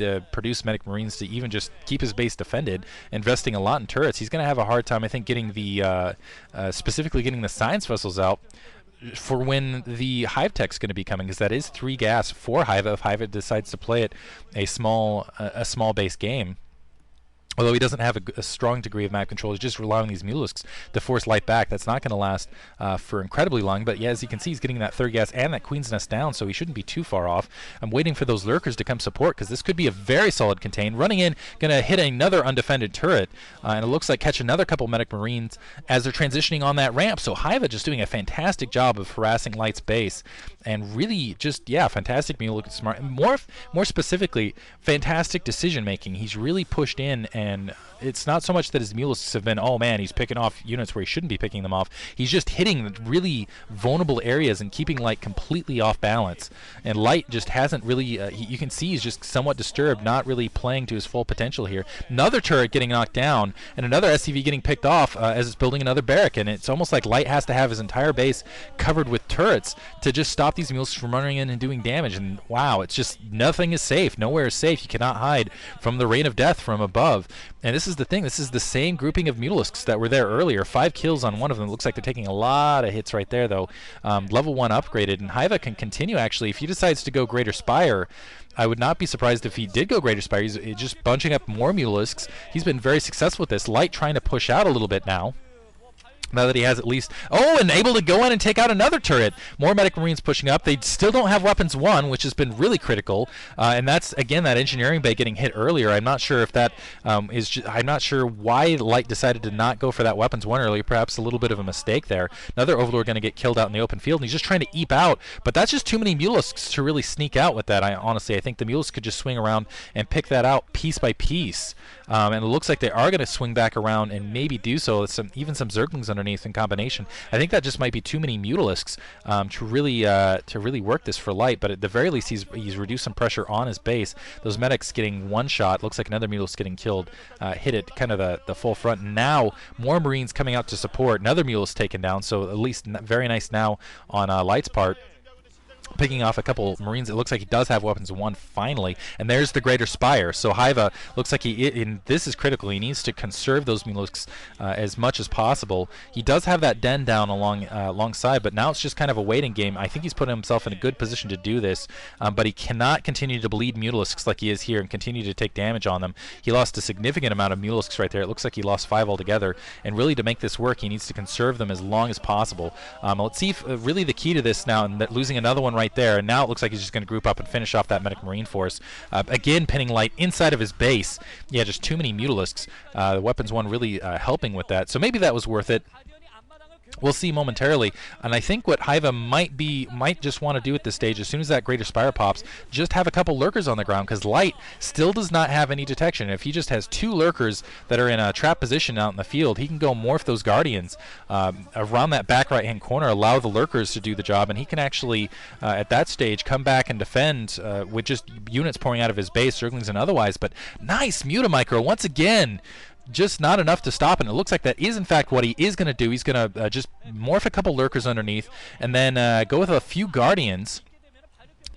to produce medic marines to even just keep his base defended, investing a lot in turrets, he's going to have a hard time, I think, getting the specifically getting the science vessels out for when the Hive Tech's going to be coming, because that is 3 gas for Hyvva if Hyvva decides to play it a small base game. Although he doesn't have a strong degree of map control, he's just relying on these Mulisks to force light back. That's not going to last for incredibly long, but yeah, as you can see, he's getting that 3rd gas and that Queen's Nest down, so he shouldn't be too far off. I'm waiting for those Lurkers to come support, because this could be a very solid contain. Running in, going to hit another undefended turret, and it looks like catch another couple Medic Marines as they're transitioning on that ramp. So Hyvva just doing a fantastic job of harassing Light's base, and really just, yeah, fantastic Mulek smart. More specifically, fantastic decision making. He's really pushed in, and it's not so much that his Mulisks have been, oh man, he's picking off units where he shouldn't be picking them off. He's just hitting really vulnerable areas and keeping Light completely off balance. And Light just hasn't really, you can see he's just somewhat disturbed, not really playing to his full potential here. Another turret getting knocked down, and another SCV getting picked off as it's building another barrack. And it's almost like Light has to have his entire base covered with turrets to just stop these Mulisks from running in and doing damage. And wow, it's just nothing is safe. Nowhere is safe. You cannot hide from the rain of death from above. And this is the thing. This is the same grouping of Mulisks that were there earlier. 5 kills on one of them. It looks like they're taking a lot of hits right there, though. Level 1 upgraded, and Hyvva can continue, actually. If he decides to go Greater Spire, I would not be surprised if he did go Greater Spire. He's just bunching up more Mulisks. He's been very successful with this. Light trying to push out a little bit now. Now that he has at least, and able to go in and take out another turret. More Medic Marines pushing up. They still don't have Weapons 1, which has been really critical. And that's, again, that engineering bay getting hit earlier. I'm not sure if that I'm not sure why Light decided to not go for that Weapons 1 earlier. Perhaps a little bit of a mistake there. Another Overlord going to get killed out in the open field, and he's just trying to eep out. But that's just too many Mulisks to really sneak out with that. Honestly, I think the Mulisks could just swing around and pick that out piece by piece. And it looks like they are going to swing back around and maybe do so. Even some Zerglings underneath in combination. I think that just might be too many Mutalisks to really work this for Light. But at the very least, he's reduced some pressure on his base. Those medics getting one shot. Looks like another Mutalisk getting killed. Hit it kind of the full front. Now more Marines coming out to support. Another Mutalisk taken down. So at least very nice now on Light's part. Picking off a couple Marines. It looks like he does have Weapons 1 finally, and there's the Greater Spire. So Hyvva looks like and this is critical. He needs to conserve those Mulisks as much as possible. He does have that den down alongside, but now it's just kind of a waiting game. I think he's putting himself in a good position to do this, but he cannot continue to bleed Mutalisks like he is here and continue to take damage on them. He lost a significant amount of Mutalisks right there. It looks like he lost 5 altogether, and really to make this work, he needs to conserve them as long as possible. Let's see if really the key to this now, and that losing another one right there, and now it looks like he's just going to group up and finish off that Medic Marine force. Again, pinning Light inside of his base. Yeah, just too many Mutalisks. The Weapons 1 really helping with that. So maybe that was worth it. We'll see momentarily, and I think what Hyvva might just want to do at this stage, as soon as that Greater Spire pops, just have a couple Lurkers on the ground, because Light still does not have any detection. If he just has 2 Lurkers that are in a trap position out in the field, he can go morph those Guardians around that back right-hand corner, allow the Lurkers to do the job, and he can actually, at that stage, come back and defend with just units pouring out of his base, Zerglings and otherwise. But nice Mutamicro once again. Just not enough to stop, and it looks like that is in fact what he is going to do. He's going to just morph a couple Lurkers underneath, and then go with a few Guardians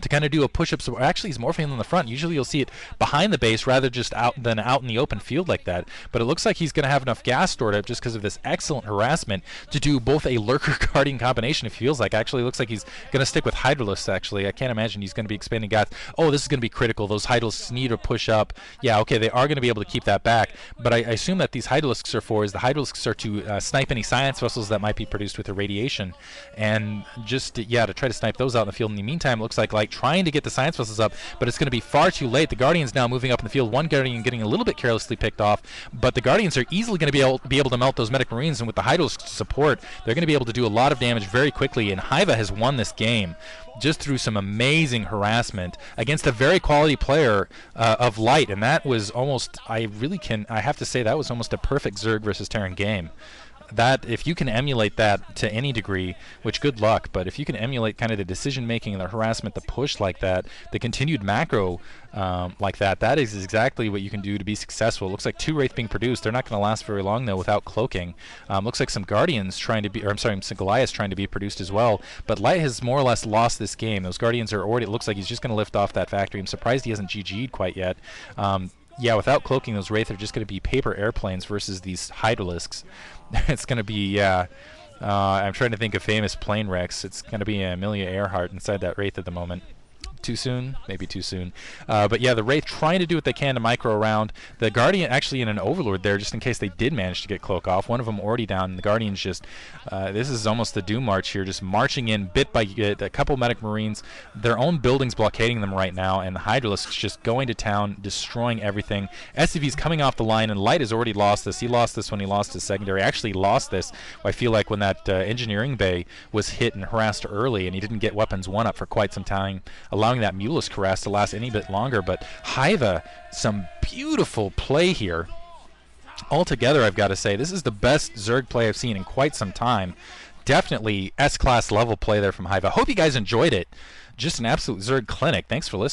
to kind of do a push-up. So actually he's morphing in the front. Usually you'll see it behind the base rather just out in the open field like that. But it looks like he's going to have enough gas stored up just because of this excellent harassment to do both a Lurker Guardian combination, it feels like. Actually, it looks like he's going to stick with Hydralisks, actually. I can't imagine he's going to be expanding gas. Oh, this is going to be critical. Those Hydralisks need to push up. Yeah, okay, they are going to be able to keep that back. But I assume that these Hydralisks are for is the Hydralisks are to snipe any science vessels that might be produced with irradiation. And just, yeah, to try to snipe those out in the field. In the meantime, it looks like trying to get the science vessels up, but it's going to be far too late. The Guardians now moving up in the field. One Guardian getting a little bit carelessly picked off, but the Guardians are easily going to be able to melt those Medic Marines, and with the Hydralisks support, they're going to be able to do a lot of damage very quickly, and Hyvva has won this game just through some amazing harassment against a very quality player of Light, and that was almost, I have to say, that was almost a perfect Zerg versus Terran game. that if you can emulate that to any degree, which good luck, but if you can emulate kind of the decision making and the harassment, the push like that, the continued macro like that, that is exactly what you can do to be successful. It looks like 2 Wraith being produced. They're not going to last very long though without cloaking. Looks like some Guardians trying to be, or I'm sorry, some Goliaths trying to be produced as well. But Light has more or less lost this game. Those Guardians are already, it looks like he's just going to lift off that factory. I'm surprised he hasn't GG'd quite yet. Yeah, without cloaking, those Wraith are just going to be paper airplanes versus these Hydralisks. It's going to be, yeah. I'm trying to think of famous plane wrecks. It's going to be Amelia Earhart inside that Wraith at the moment. Too soon? Maybe too soon. But yeah, the Wraith trying to do what they can to micro around. The Guardian actually in an Overlord there, just in case they did manage to get Cloak off. One of them already down, and the Guardian's just, this is almost the Doom March here, just marching in bit by bit. A couple Medic Marines, their own buildings blockading them right now, and the Hydralisks just going to town, destroying everything. SCV's coming off the line, and Light has already lost this. He lost this when he lost his secondary. Actually lost this, I feel like, when that engineering bay was hit and harassed early, and he didn't get weapons 1 up for quite some time, allowing that Mulus harass to last any bit longer. But Hyvva, some beautiful play here. Altogether, I've got to say, this is the best Zerg play I've seen in quite some time. Definitely S-class level play there from Hyvva. Hope you guys enjoyed it. Just an absolute Zerg clinic. Thanks for listening.